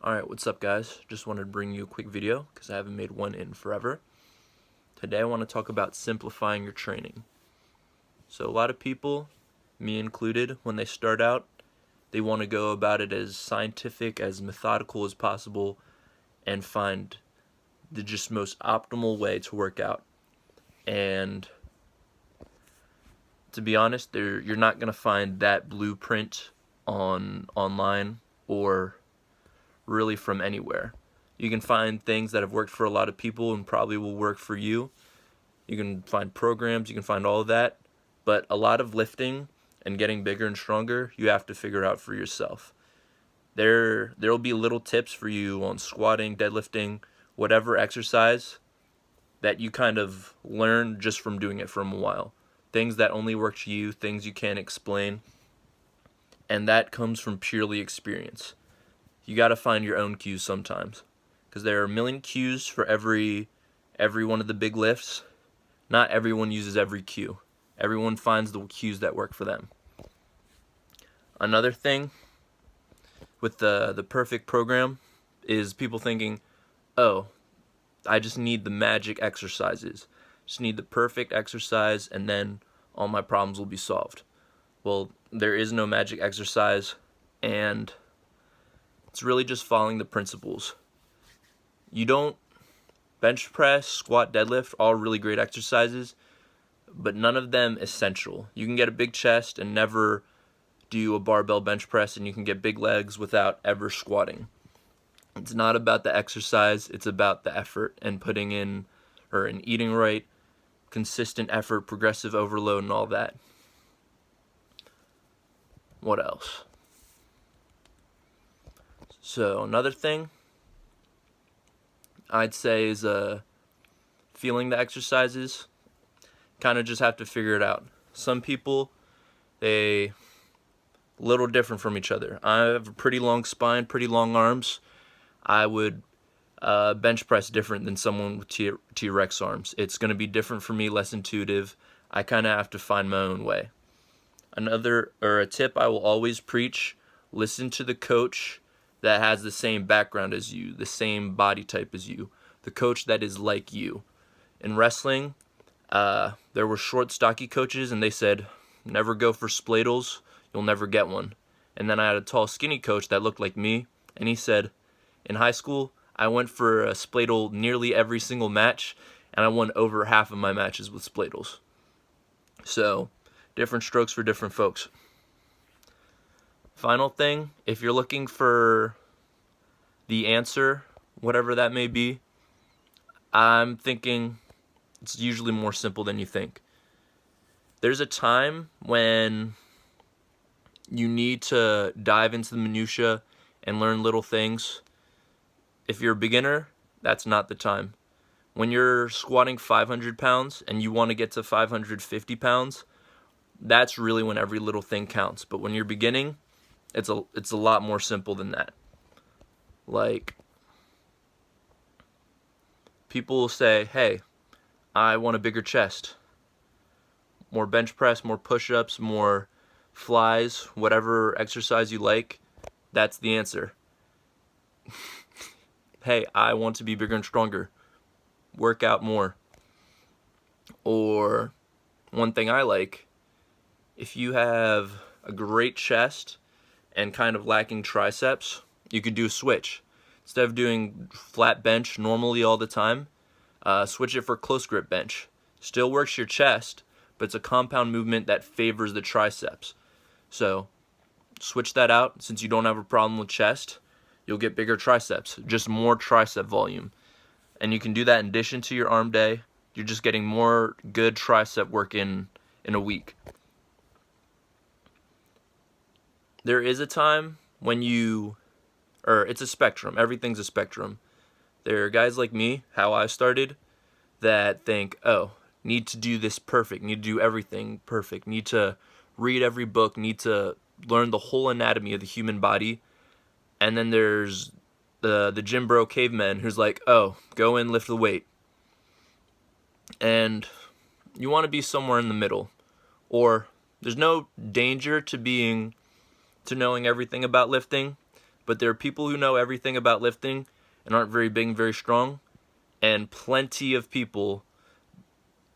Alright, what's up guys? Just wanted to bring you a quick video because I haven't made one in forever. Today I want to talk about simplifying your training. So a lot of people, me included, when they start out, they want to go about it as scientific, as methodical as possible, and find the just most optimal way to work out. And to be honest, you're not going to find that blueprint online or really from anywhere. You can find things that have worked for a lot of people and probably will work for you. You can find programs, you can find all of that, but a lot of lifting and getting bigger and stronger, you have to figure out for yourself. There'll be little tips for you on squatting, deadlifting, whatever exercise that you kind of learn just from doing it for a while. Things that only work to you, things you can't explain, and that comes from purely experience. You got to find your own cues sometimes, because there are a million cues for every one of the big lifts. Not everyone uses every cue. Everyone finds the cues that work for them. Another thing with the perfect program is people thinking, oh, I just need the magic exercises. Just need the perfect exercise and then all my problems will be solved. Well, there is no magic exercise, and it's really just following the principles. You don't bench press, squat, deadlift, all really great exercises, but none of them essential. You can get a big chest and never do a barbell bench press, and you can get big legs without ever squatting. It's not about the exercise, it's about the effort and putting in, or in eating right, consistent effort, progressive overload, and all that. What else? So another thing I'd say is feeling the exercises. Kind of just have to figure it out. Some people, they a little different from each other. I have a pretty long spine, pretty long arms. I would bench press different than someone with T-Rex arms. It's going to be different for me, less intuitive. I kind of have to find my own way. A tip I will always preach: listen to the coach that has the same background as you, the same body type as you, the coach that is like you. In wrestling, there were short, stocky coaches, and they said, never go for spladles, you'll never get one. And then I had a tall, skinny coach that looked like me, and he said, in high school, I went for a spladle nearly every single match, and I won over half of my matches with spladles. So, different strokes for different folks. Final thing, if you're looking for the answer, whatever that may be, I'm thinking it's usually more simple than you think. There's a time when you need to dive into the minutia and learn little things. If you're a beginner, that's not the time. When you're squatting 500 pounds and you want to get to 550 pounds, that's really when every little thing counts. But when you're beginning, it's a lot more simple than that. Like, people will say, hey, I want a bigger chest. More bench press, more push-ups, more flies, whatever exercise you like, that's the answer. Hey, I want to be bigger and stronger. Work out more. Or, one thing I like, if you have a great chest and kind of lacking triceps, you could do a switch. Instead of doing flat bench normally all the time, switch it for close grip bench. Still works your chest, but it's a compound movement that favors the triceps. So switch that out. Since you don't have a problem with chest, you'll get bigger triceps, just more tricep volume. And you can do that in addition to your arm day. You're just getting more good tricep work in a week. There is a time when it's a spectrum. Everything's a spectrum. There are guys like me, how I started, that think, oh, need to do this perfect, need to do everything perfect, need to read every book, need to learn the whole anatomy of the human body. And then there's the gym bro caveman who's like, oh, go in, lift the weight. And you want to be somewhere in the middle. Or there's no danger to knowing everything about lifting, But there are people who know everything about lifting and aren't very big and very strong, and plenty of people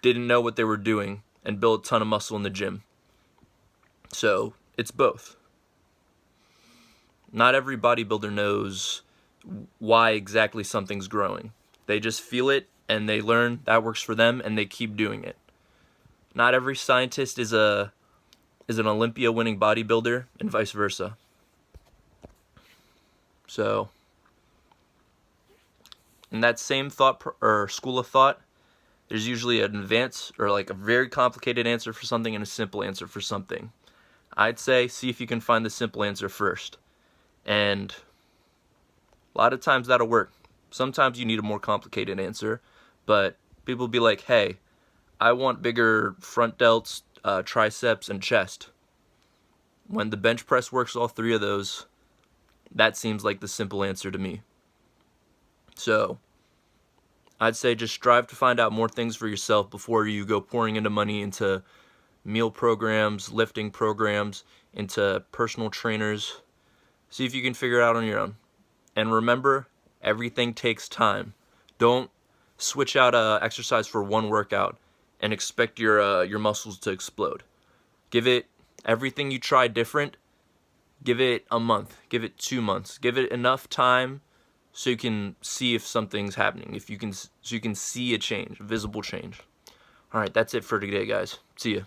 didn't know what they were doing and built a ton of muscle in the gym. So it's both. Not every bodybuilder knows why exactly something's growing. They just feel it and they learn that works for them and they keep doing it. Not every scientist is an Olympia winning bodybuilder and vice versa. So in that same thought or school of thought, there's usually an advanced or like a very complicated answer for something and a simple answer for something. I'd say see if you can find the simple answer first. And a lot of times that'll work. Sometimes you need a more complicated answer, but people will be like, hey, I want bigger front delts, triceps, and chest. When the bench press works all three of those, that seems like the simple answer to me. So I'd say just strive to find out more things for yourself before you go pouring into money into meal programs, lifting programs, into personal trainers. See if you can figure it out on your own. And remember, everything takes time. Don't switch out exercise for one workout and expect your muscles to explode. Give it everything you try different. Give it a month. Give it 2 months. Give it enough time so you can see if something's happening. So you can see a change, a visible change. All right, that's it for today, guys. See ya.